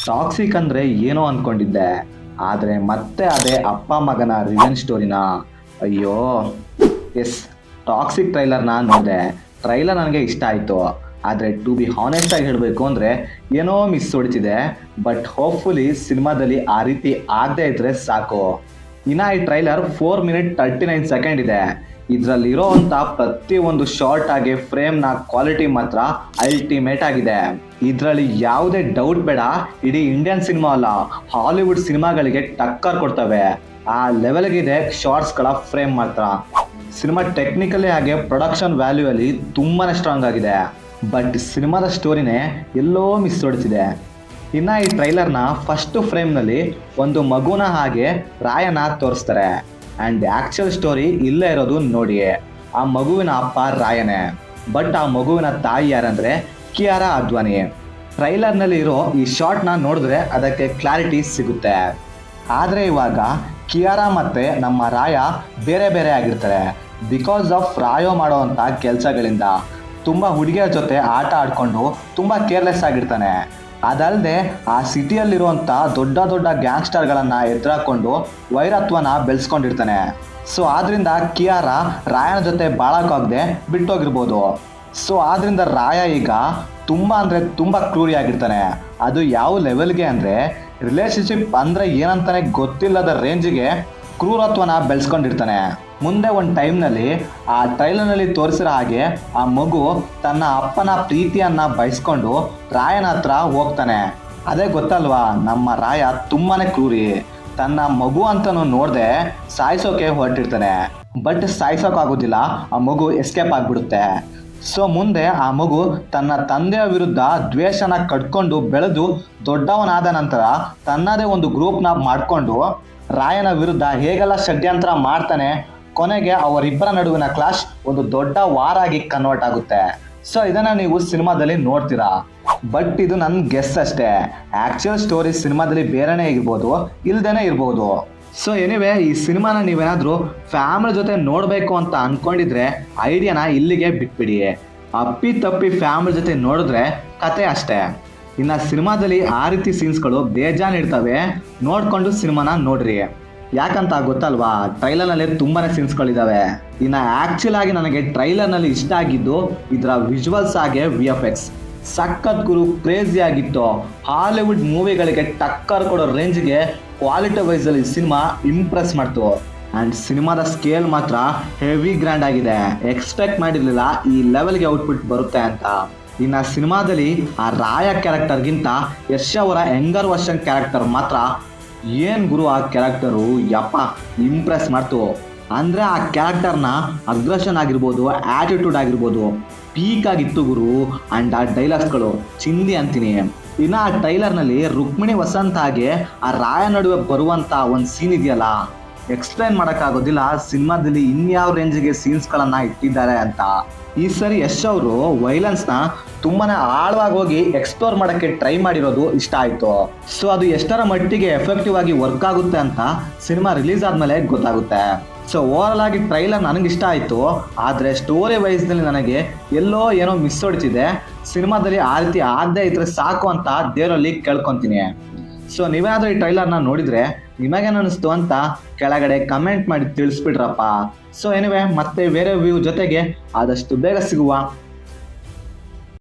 Toxic ಅಂದ್ರೆ ಏನೋ ಅನ್ಕೊಂಡಿದ್ದೆ, ಆದ್ರೆ ಮತ್ತೆ ಅದೇ ಅಪ್ಪ ಮಗನ ರಿವೆಂಜ್ ಸ್ಟೋರಿನ. ಅಯ್ಯೋ ಎಸ್, ಟಾಕ್ಸಿಕ್ ಟ್ರೈಲರ್ನ ನೋಡಿದೆ. ಟ್ರೈಲರ್ ನನಗೆ ಇಷ್ಟ ಆಯಿತು, ಆದರೆ ಟು ಬಿ ಹಾನೆಸ್ಟ್ ಆಗಿ ಹೇಳಬೇಕು ಅಂದರೆ ಏನೋ ಮಿಸ್ ಹೊಡಿತಿದೆ. ಬಟ್ ಹೋಪ್ಫುಲಿ ಸಿನಿಮಾದಲ್ಲಿ ಆ ರೀತಿ ಆಗದೆ ಇದ್ರೆ ಸಾಕು. ಇನ್ನು ಈ ಟ್ರೈಲರ್ 4 ಮಿನಿಟ್ 39 ಸೆಕೆಂಡ್ ಇದೆ. ಇದರಲ್ಲಿರೋ ಅಂಥ ಪ್ರತಿಯೊಂದು ಶಾರ್ಟ್ ಆಗಿ ಫ್ರೇಮ್ನ ಕ್ವಾಲಿಟಿ ಮಾತ್ರ ಅಲ್ಟಿಮೇಟ್ ಆಗಿದೆ. ಇದರಲ್ಲಿ ಯಾವುದೇ ಡೌಟ್ ಬೇಡ, ಇಡೀ ಇಂಡಿಯನ್ ಸಿನಿಮಾ ಅಲ್ಲ, ಹಾಲಿವುಡ್ ಸಿನಿಮಾಗಳಿಗೆ ಟಕ್ಕರ್ ಕೊಡ್ತವೆ. ಆ ಲೆವೆಲ್ಗಿದೆ ಶಾರ್ಟ್ಸ್ಗಳ ಫ್ರೇಮ್ ಮಾತ್ರ. ಸಿನಿಮಾ ಟೆಕ್ನಿಕಲಿ ಹಾಗೆ ಪ್ರೊಡಕ್ಷನ್ ವ್ಯಾಲ್ಯೂ ಅಲ್ಲಿ ತುಂಬಾನೇ ಸ್ಟ್ರಾಂಗ್ ಆಗಿದೆ. ಬಟ್ ಸಿನಿಮಾದ ಸ್ಟೋರಿನೇ ಎಲ್ಲೋ ಮಿಸ್ ಹೊಡಿಸಿದೆ. ಇನ್ನು ಈ ಟ್ರೈಲರ್ನ ಫಸ್ಟ್ ಫ್ರೇಮ್ನಲ್ಲಿ ಒಂದು ಮಗುನ ಹಾಗೆ ರಾಯನ ತೋರಿಸ್ತಾರೆ. ಆ್ಯಂಡ್ ಆ್ಯಕ್ಚುಯಲ್ ಸ್ಟೋರಿ ಇಲ್ಲೇ ಇರೋದು ನೋಡಿ. ಆ ಮಗುವಿನ ಅಪ್ಪ ರಾಯನೇ, ಬಟ್ ಆ ಮಗುವಿನ ತಾಯಿ ಯಾರಂದರೆ ಕಿಯಾರಾ ಅದ್ವಾನಿ. ಟ್ರೈಲರ್ನಲ್ಲಿ ಇರೋ ಈ ಶಾರ್ಟ್ನ ನೋಡಿದ್ರೆ ಅದಕ್ಕೆ ಕ್ಲಾರಿಟಿ ಸಿಗುತ್ತೆ. ಆದರೆ ಇವಾಗ ಕಿಯಾರಾ ಮತ್ತು ನಮ್ಮ ರಾಯ ಬೇರೆ ಬೇರೆ ಆಗಿರ್ತಾರೆ. ಬಿಕಾಸ್ ಆಫ್ ರಾಯೋ ಮಾಡೋವಂಥ ಕೆಲಸಗಳಿಂದ ತುಂಬ ಹುಡುಗಿಯರ ಜೊತೆ ಆಟ ಆಡಿಕೊಂಡು ತುಂಬ ಕೇರ್ಲೆಸ್ ಆಗಿರ್ತಾನೆ. ಅದಲ್ಲದೆ ಆ ಸಿಟಿಯಲ್ಲಿರುವಂಥ ದೊಡ್ಡ ದೊಡ್ಡ ಗ್ಯಾಂಗ್ಸ್ಟರ್ಗಳನ್ನು ಎದುರಾಕೊಂಡು ವೈರತ್ವನ ಬೆಳೆಸ್ಕೊಂಡಿರ್ತಾನೆ. ಸೊ ಆದ್ದರಿಂದ ಕಿಯಾರಾ ರಾಯನ ಜೊತೆ ಬಾಳೋಕ್ಕಾಗದೆ ಬಿಟ್ಟೋಗಿರ್ಬೋದು. ಸೊ ಆದ್ದರಿಂದ ರಾಯ ಈಗ ತುಂಬ ಅಂದರೆ ತುಂಬ ಕ್ರೂರಿಯಾಗಿರ್ತಾನೆ. ಅದು ಯಾವ ಲೆವೆಲ್ಗೆ ಅಂದರೆ ರಿಲೇಷನ್ಶಿಪ್ ಅಂದರೆ ಏನಂತಾನೆ ಗೊತ್ತಿಲ್ಲದ ರೇಂಜಿಗೆ ಕ್ರೂರತ್ವನ ಬೆಳೆಸ್ಕೊಂಡಿರ್ತಾನೆ. ಮುಂದೆ ಒಂದು ಟೈಮ್ನಲ್ಲಿ ಆ ಟ್ರೈಲರ್ನಲ್ಲಿ ತೋರಿಸಿರೋ ಹಾಗೆ ಆ ಮಗು ತನ್ನ ಅಪ್ಪನ ಪ್ರೀತಿಯನ್ನು ಬಯಸ್ಕೊಂಡು ರಾಯನ ಹತ್ರ ಹೋಗ್ತಾನೆ. ಅದೇ ಗೊತ್ತಲ್ವಾ, ನಮ್ಮ ರಾಯ ತುಂಬಾ ಕ್ರೂರಿ. ತನ್ನ ಮಗು ಅಂತಲೂ ನೋಡದೆ ಸಾಯಿಸೋಕೆ ಹೊರಟಿರ್ತಾನೆ. ಬಟ್ ಸಾಯಿಸೋಕ್ಕಾಗೋದಿಲ್ಲ, ಆ ಮಗು ಎಸ್ಕೇಪ್ ಆಗಿಬಿಡುತ್ತೆ. ಸೊ ಮುಂದೆ ಆ ಮಗು ತನ್ನ ತಂದೆಯ ವಿರುದ್ಧ ದ್ವೇಷನ ಕಟ್ಕೊಂಡು ಬೆಳೆದು ದೊಡ್ಡವನಾದ ನಂತರ ತನ್ನದೇ ಒಂದು ಗ್ರೂಪ್ನ ಮಾಡಿಕೊಂಡು ರಾಯನ ವಿರುದ್ಧ ಹೇಗೆಲ್ಲ ಷಡ್ಯಂತ್ರ ಮಾಡ್ತಾನೆ. ಕೊನೆಗೆ ಅವರಿಬ್ಬರ ನಡುವಿನ ಕ್ಲಾಶ್ ಒಂದು ದೊಡ್ಡ ವಾರ್ ಆಗಿ ಕನ್ವರ್ಟ್ ಆಗುತ್ತೆ. ಸೊ ಇದನ್ನು ನೀವು ಸಿನಿಮಾದಲ್ಲಿ ನೋಡ್ತೀರಾ. ಬಟ್ ಇದು ನನ್ನ ಗೆಸ್ ಅಷ್ಟೇ. ಆ್ಯಕ್ಚುಯಲ್ ಸ್ಟೋರಿ ಸಿನಿಮಾದಲ್ಲಿ ಬೇರೆನೇ ಇರ್ಬೋದು, ಇಲ್ದೇನೆ ಇರ್ಬೋದು. ಸೊ ಎನಿವೆ, ಈ ಸಿನಿಮಾನ ನೀವೇನಾದರೂ ಫ್ಯಾಮಿಲಿ ಜೊತೆ ನೋಡಬೇಕು ಅಂತ ಅಂದ್ಕೊಂಡಿದ್ರೆ ಐಡಿಯಾನ ಇಲ್ಲಿಗೆ ಬಿಟ್ಬಿಡಿ. ಅಪ್ಪಿ ತಪ್ಪಿ ಫ್ಯಾಮಿಲಿ ಜೊತೆ ನೋಡಿದ್ರೆ ಕತೆ ಅಷ್ಟೇ. ಇನ್ನು ಸಿನಿಮಾದಲ್ಲಿ ಆ ರೀತಿ ಸೀನ್ಸ್ಗಳು ಬೇಜಾನ್ ಇರ್ತವೆ, ನೋಡಿಕೊಂಡು ಸಿನಿಮಾನ ನೋಡ್ರಿ. ಯಾಕಂತ ಗೊತ್ತಲ್ವಾ, ಟ್ರೈಲರ್ನಲ್ಲಿ ತುಂಬಾ ಸೀನ್ಸ್ಗಳಿದ್ದಾವೆ. ಇನ್ನು ಆ್ಯಕ್ಚುಲ್ ಆಗಿ ನನಗೆ ಟ್ರೈಲರ್ನಲ್ಲಿ ಇಷ್ಟ ಆಗಿದ್ದು ಇದರ ವಿಜುವಲ್ಸ್ ಹಾಗೆ VFX ಸಖತ್ ಗುರು, ಕ್ರೇಜಿ ಆಗಿತ್ತು. ಹಾಲಿವುಡ್ ಮೂವಿಗಳಿಗೆ ಟಕ್ಕರ್ ಕೊಡೋ ರೇಂಜ್ಗೆ ಕ್ವಾಲಿಟಿ ವೈಸಲ್ಲಿ ಸಿನಿಮಾ ಇಂಪ್ರೆಸ್ ಮಾಡ್ತು. ಆ್ಯಂಡ್ ಸಿನಿಮಾದ ಸ್ಕೇಲ್ ಮಾತ್ರ ಹೆವಿ ಗ್ರ್ಯಾಂಡ್ ಆಗಿದೆ. ಎಕ್ಸ್ಪೆಕ್ಟ್ ಮಾಡಿರಲಿಲ್ಲ ಈ ಲೆವೆಲ್ಗೆ ಔಟ್ಪುಟ್ ಬರುತ್ತೆ ಅಂತ. ಇನ್ನು ಸಿನಿಮಾದಲ್ಲಿ ಆ ರಾಯ ಕ್ಯಾರೆಕ್ಟರ್ಗಿಂತ ಯಶ್ ಅವರ ಯಂಗರ್ ವರ್ಷನ್ ಕ್ಯಾರೆಕ್ಟರ್ ಮಾತ್ರ ಏನು ಗುರು, ಆ ಕ್ಯಾರೆಕ್ಟರು ಯಪ್ಪ ಇಂಪ್ರೆಸ್ ಮಾಡ್ತು. ಅಂದರೆ ಆ ಕ್ಯಾರೆಕ್ಟರ್ನ ಅಗ್ರೆಷನ್ ಆಗಿರ್ಬೋದು, ಆ್ಯಟಿಟ್ಯೂಡ್ ಆಗಿರ್ಬೋದು ಪೀಕ್ ಆಗಿತ್ತು ಗುರು. ಆ್ಯಂಡ್ ಆ ಡೈಲಾಗ್ಸ್ಗಳು ಚಿಂದಿ ಅಂತೀನಿ. ಇನ್ನು ಆ ಟ್ರೈಲರ್ನಲ್ಲಿ ರುಕ್ಮಿಣಿ ವಸಂತ್ ಹಾಗೆ ಆ ರಾಯ ನಡುವೆ ಬರುವಂಥ ಒಂದು ಸೀನ್ ಇದೆಯಲ್ಲ, ಎಕ್ಸ್ಪ್ಲೈನ್ ಮಾಡೋಕ್ಕಾಗೋದಿಲ್ಲ ಸಿನಿಮಾದಲ್ಲಿ ಇನ್ಯಾವ ರೇಂಜಿಗೆ ಸೀನ್ಸ್ಗಳನ್ನು ಇಟ್ಟಿದ್ದಾರೆ ಅಂತ. ಈ ಸರಿ ಯಶ್ ಅವರು ವೈಲೆನ್ಸ್ನ ತುಂಬಾ ಆಳವಾಗಿ ಹೋಗಿ ಎಕ್ಸ್ಪ್ಲೋರ್ ಮಾಡೋಕ್ಕೆ ಟ್ರೈ ಮಾಡಿರೋದು ಇಷ್ಟ ಆಯಿತು. ಸೊ ಅದು ಎಷ್ಟರ ಮಟ್ಟಿಗೆ ಎಫೆಕ್ಟಿವ್ ಆಗಿ ವರ್ಕ್ ಆಗುತ್ತೆ ಅಂತ ಸಿನಿಮಾ ರಿಲೀಸ್ ಆದಮೇಲೆ ಗೊತ್ತಾಗುತ್ತೆ. ಸೊ ಓವರಾಲ್ ಆಗಿ ಟ್ರೈಲರ್ ನನಗೆ ಇಷ್ಟ ಆಯಿತು, ಆದರೆ ಸ್ಟೋರಿ ವೈಸ್ನಲ್ಲಿ ನನಗೆ ಎಲ್ಲೋ ಏನೋ ಮಿಸ್ ಹೊಡಿತಿದೆ. ಸಿನಿಮಾದಲ್ಲಿ ಆ ರೀತಿ ಆಗದೆ ಇದ್ರೆ ಸಾಕು ಅಂತ ದೇವರಲ್ಲಿ ಕೇಳ್ಕೊತೀನಿ. ಸೊ ನೀವೇನಾದರೂ ಈ ಟ್ರೈಲರ್ನ ನೋಡಿದರೆ ನಿಮಗೇನು ಅನ್ನಿಸ್ತು ಅಂತ ಕೆಳಗಡೆ ಕಮೆಂಟ್ ಮಾಡಿ ತಿಳಿಸ್ಬಿಡ್ರಪ್ಪ. ಸೊ ಎನಿವೆ, ಮತ್ತೆ ಬೇರೆ ವ್ಯೂ ಜೊತೆಗೆ ಆದಷ್ಟು ಬೇಗ ಸಿಗುವ.